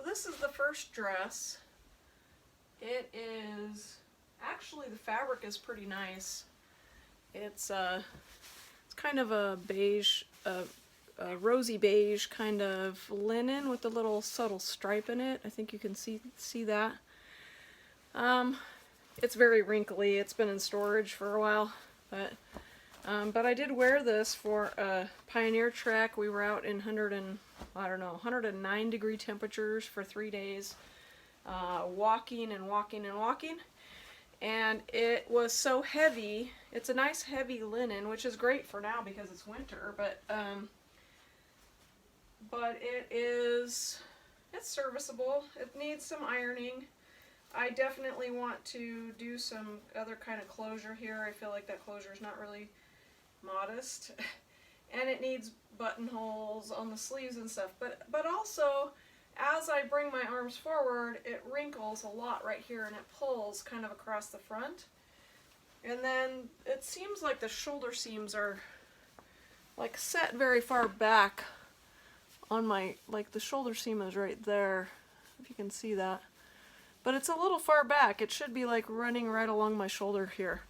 this is the first dress. It is, actually the fabric is pretty nice. It's kind of a beige, a rosy beige kind of linen with a little subtle stripe in it. I think you can see that. It's very wrinkly. It's been in storage for a while, but I did wear this for a Pioneer trek. We were out in 109 degree temperatures for 3 days, walking and walking and walking. And it was so heavy. It's a nice heavy linen, which is great for now because it's winter, but it's serviceable. It needs some ironing. I definitely want to do some other kind of closure here. I feel like that closure is not really modest. And it needs buttonholes on the sleeves and stuff. But also, as I bring my arms forward, it wrinkles a lot right here and it pulls kind of across the front. And then it seems like the shoulder seams are like set very far back on my, like the shoulder seam is right there, if you can see that. But it's a little far back. It should be like running right along my shoulder here.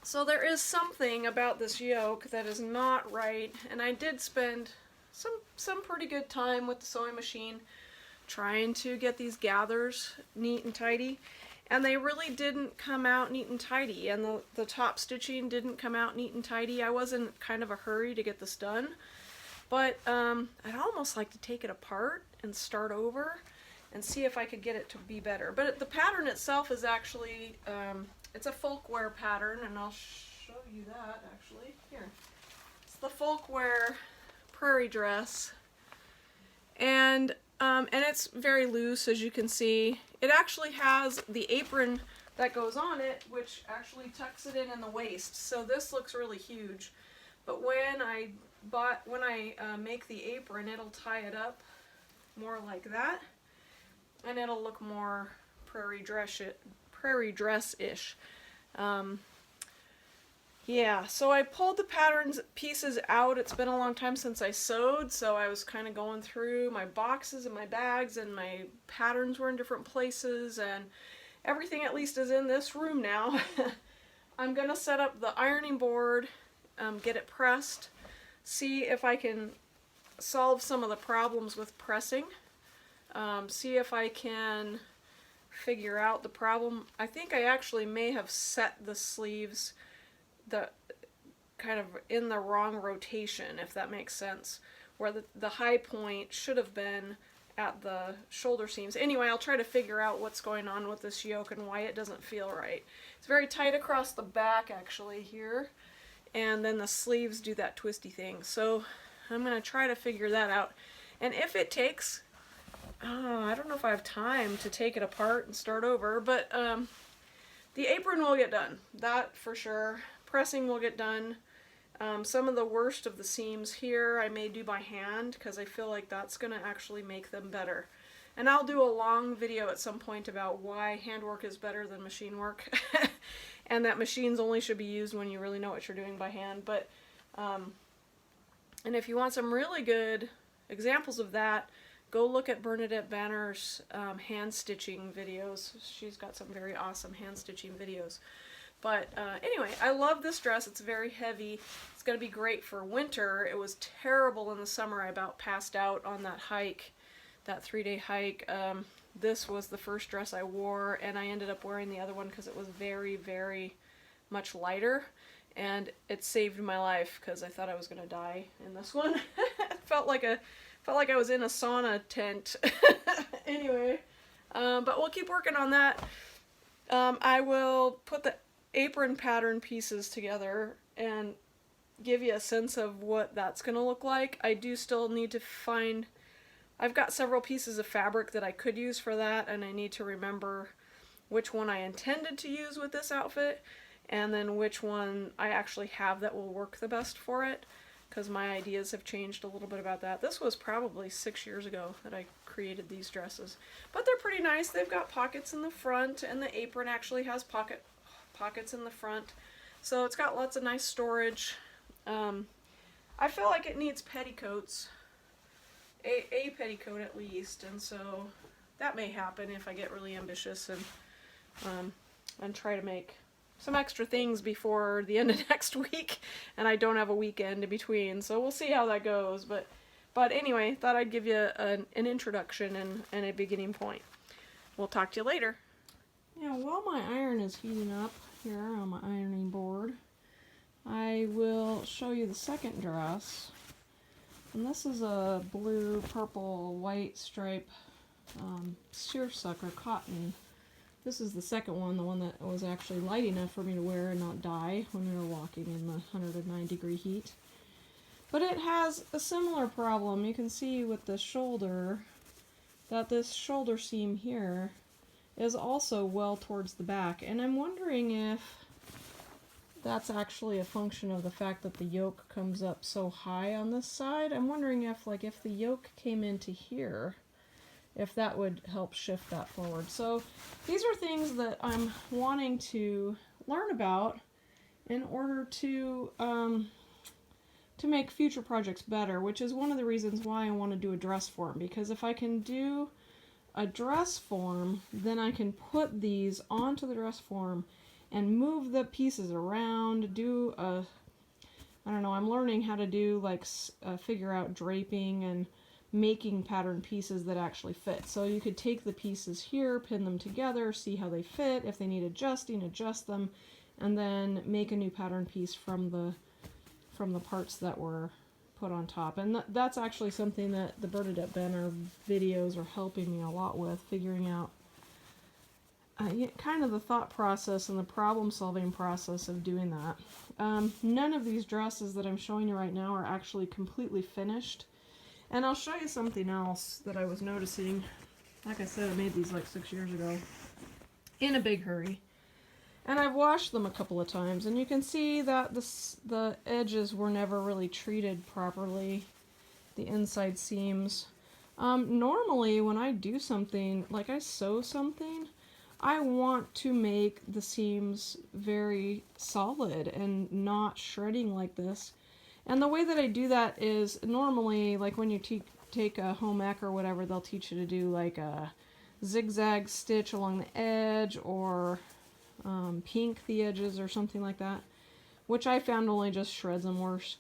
So there is something about this yoke that is not right, and I did spend some pretty good time with the sewing machine trying to get these gathers neat and tidy, and they really didn't come out neat and tidy, and the top stitching didn't come out neat and tidy. I was in kind of a hurry to get this done, but I'd almost like to take it apart and start over and see if I could get it to be better. But the pattern itself is actually, it's a folkwear pattern, and I'll show you that actually. Here. It's the folkwear prairie dress, and it's very loose, as you can see. It actually has the apron that goes on it, which actually tucks it in the waist. So this looks really huge. But when I make the apron, it'll tie it up more like that, and it'll look more prairie dress-ish. Yeah, so I pulled the patterns pieces out. It's been a long time since I sewed, so I was kind of going through my boxes and my bags, and my patterns were in different places, and everything at least is in this room now. I'm going to set up the ironing board, get it pressed, see if I can solve some of the problems with pressing. See if I can figure out the problem. I think I actually may have set the sleeves kind of in the wrong rotation, if that makes sense, where the high point should have been at the shoulder seams. Anyway, I'll try to figure out what's going on with this yoke and why it doesn't feel right. It's very tight across the back actually here, and then the sleeves do that twisty thing. So I'm going to try to figure that out. And if it takes, I don't know if I have time to take it apart and start over, but the apron will get done, that for sure. Pressing will get done. Some of the worst of the seams here I may do by hand, because I feel like that's going to actually make them better. And I'll do a long video at some point about why handwork is better than machine work, and that machines only should be used when you really know what you're doing by hand. But and if you want some really good examples of that, go look at Bernadette Banner's hand stitching videos. She's got some very awesome hand stitching videos. But anyway, I love this dress. It's very heavy. It's going to be great for winter. It was terrible in the summer. I about passed out on that hike, that 3-day hike. This was the first dress I wore, and I ended up wearing the other one because it was very, very much lighter. And it saved my life because I thought I was going to die in this one. It felt like I was in a sauna tent. Anyway, but we'll keep working on that. I will put the apron pattern pieces together and give you a sense of what that's going to look like. I do still need to find, I've got several pieces of fabric that I could use for that, and I need to remember which one I intended to use with this outfit, and then which one I actually have that will work the best for it, because my ideas have changed a little bit about that. This was probably 6 years ago that I created these dresses, but they're pretty nice. They've got pockets in the front, and the apron actually has pockets in the front, so it's got lots of nice storage. I feel like it needs petticoats a petticoat at least, and so that may happen if I get really ambitious and try to make some extra things before the end of next week, and I don't have a weekend in between, so we'll see how that goes. But anyway, thought I'd give you an introduction and a beginning point. We'll talk to you later. Yeah, while my iron is heating up here on my ironing board, I will show you the second dress. And this is a blue, purple, white stripe seersucker cotton. This is the second one, the one that was actually light enough for me to wear and not die when we were walking in the 109-degree heat. But it has a similar problem. You can see with the shoulder that this shoulder seam here is also well towards the back. And I'm wondering if that's actually a function of the fact that the yoke comes up so high on this side. I'm wondering if the yoke came into here, if that would help shift that forward. So these are things that I'm wanting to learn about in order to make future projects better, which is one of the reasons why I want to do a dress form, because if I can do a dress form, then I can put these onto the dress form and move the pieces around, do a, I don't know, I'm learning how to do figure out draping and making pattern pieces that actually fit. So you could take the pieces here, pin them together, see how they fit, if they need adjusting, adjust them, and then make a new pattern piece from the parts that were put on top. And that's actually something that the Bernadette Benner videos are helping me a lot with, figuring out kind of the thought process and the problem solving process of doing that. None of these dresses that I'm showing you right now are actually completely finished. And I'll show you something else that I was noticing. Like I said, I made these like 6 years ago in a big hurry. And I've washed them a couple of times, and you can see that the edges were never really treated properly, the inside seams. Normally when I do something, like I sew something, I want to make the seams very solid and not shredding like this. And the way that I do that is normally, like when you take a home ec or whatever, they'll teach you to do like a zigzag stitch along the edge, or pink the edges or something like that, which I found only just shreds them worse,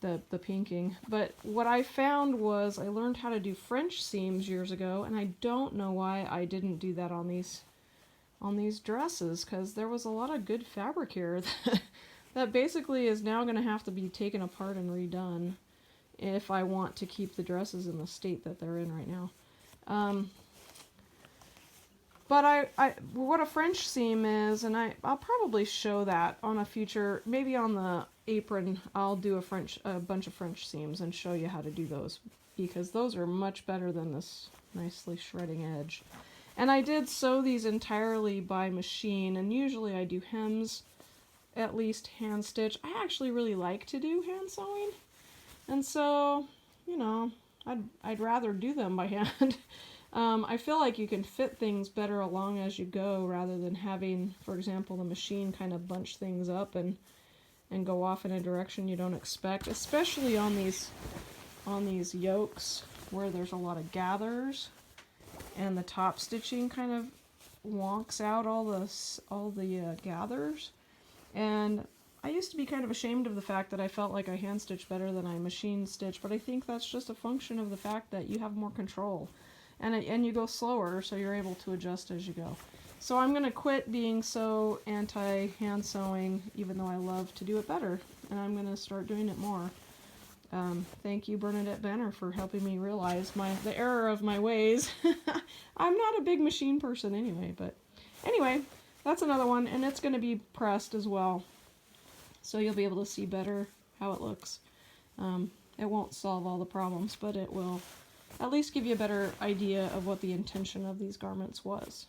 the pinking. But what I found was I learned how to do French seams years ago, and I don't know why I didn't do that on these dresses, because there was a lot of good fabric here that basically is now going to have to be taken apart and redone if I want to keep the dresses in the state that they're in right now. But what a French seam is, and I'll probably show that on a future, maybe on the apron, I'll do a bunch of French seams and show you how to do those, because those are much better than this nicely shredding edge. And I did sew these entirely by machine, and usually I do hems, at least hand stitch. I actually really like to do hand sewing, and so, you know, I'd rather do them by hand. I feel like you can fit things better along as you go, rather than having, for example, the machine kind of bunch things up and go off in a direction you don't expect, especially on these yokes where there's a lot of gathers and the top stitching kind of wonks out all the gathers. And I used to be kind of ashamed of the fact that I felt like I hand stitched better than I machine stitch, but I think that's just a function of the fact that you have more control. And you go slower, so you're able to adjust as you go. So I'm going to quit being so anti-hand sewing, even though I love to do it better, and I'm going to start doing it more. Thank you, Bernadette Benner, for helping me realize the error of my ways. I'm not a big machine person anyway, but anyway, that's another one, and it's going to be pressed as well, so you'll be able to see better how it looks. It won't solve all the problems, but it will at least give you a better idea of what the intention of these garments was.